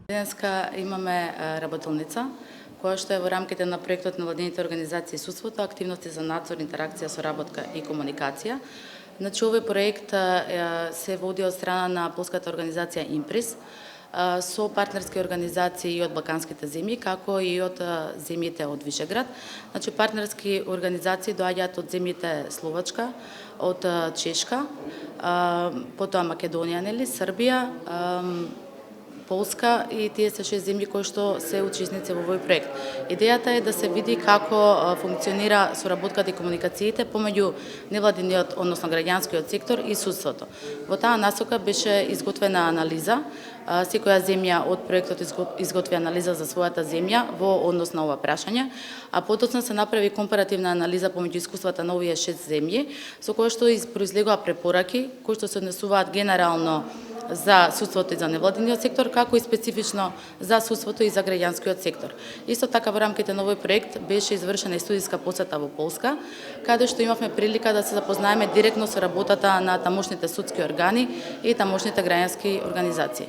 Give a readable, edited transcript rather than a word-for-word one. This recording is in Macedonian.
Денеска имаме работилница која што е во рамките на проектот на владините организации и судството, активности за надзор, интеракција, соработка и комуникација. Значи, овој проект се води од страна на полската организација Имприс со партнерски организации и од балканските земји, како и од земјите од Вишеград. Значи, партнерски организации доаѓаат од земјите Словачка, од Чешка, потоа Македонија, Србија, Полска и тие се 6 земји кои што се учесници во овој проект. Идејата е да се види како функционира соработката и комуникациите помеѓу невладиниот, односно граѓанскиот сектор и судството. Во таа насока беше изготвена анализа. Секоја земја од проектот изготви анализа за својата земја во однос на ова прашање, а потоцна се направи компаративна анализа помеѓу искуствата на овие 6 земји, со кои што произлегува препораки кои што се однесуваат генерално за судството и за невладиниот сектор, како и специфично за судството и за граѓанскиот сектор. Исто така во рамките на овој проект беше извршена и студиска посета во Полска, каде што имавме прилика да се запознаеме директно со работата на тамошните судски органи и тамошните граѓански организации.